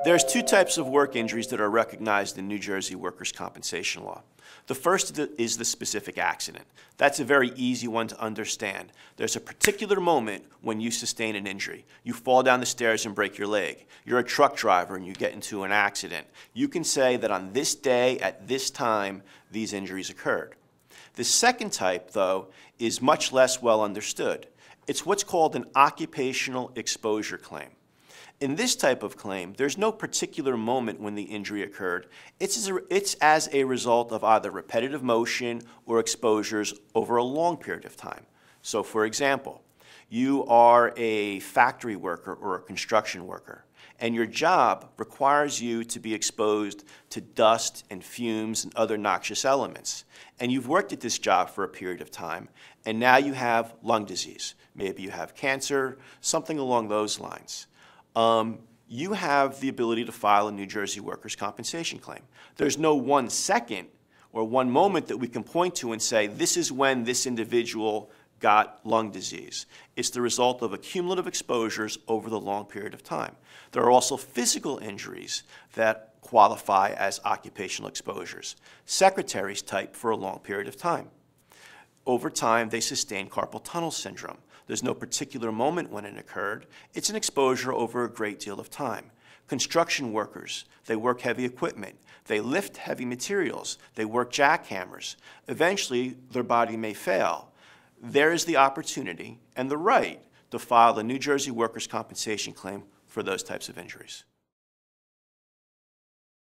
There's two types of work injuries that are recognized in New Jersey workers' compensation law. The first is the specific accident. That's a very easy one to understand. There's a particular moment when you sustain an injury. You fall down the stairs and break your leg. You're a truck driver and you get into an accident. You can say that on this day, at this time, these injuries occurred. The second type, though, is much less well understood. It's what's called an occupational exposure claim. In this type of claim, there's no particular moment when the injury occurred. It's as a result of either repetitive motion or exposures over a long period of time. So, for example, you are a factory worker or a construction worker, and your job requires you to be exposed to dust and fumes and other noxious elements. And you've worked at this job for a period of time, and now you have lung disease. Maybe you have cancer, something along those lines. You have the ability to file a New Jersey workers' compensation claim. There's no 1 second or one moment that we can point to and say, this is when this individual got lung disease. It's the result of accumulative exposures over the long period of time. There are also physical injuries that qualify as occupational exposures. Secretaries type for a long period of time. Over time, they sustain carpal tunnel syndrome. There's no particular moment when it occurred. It's an exposure over a great deal of time. Construction workers, they work heavy equipment. They lift heavy materials. They work jackhammers. Eventually, their body may fail. There is the opportunity and the right to file a New Jersey workers' compensation claim for those types of injuries.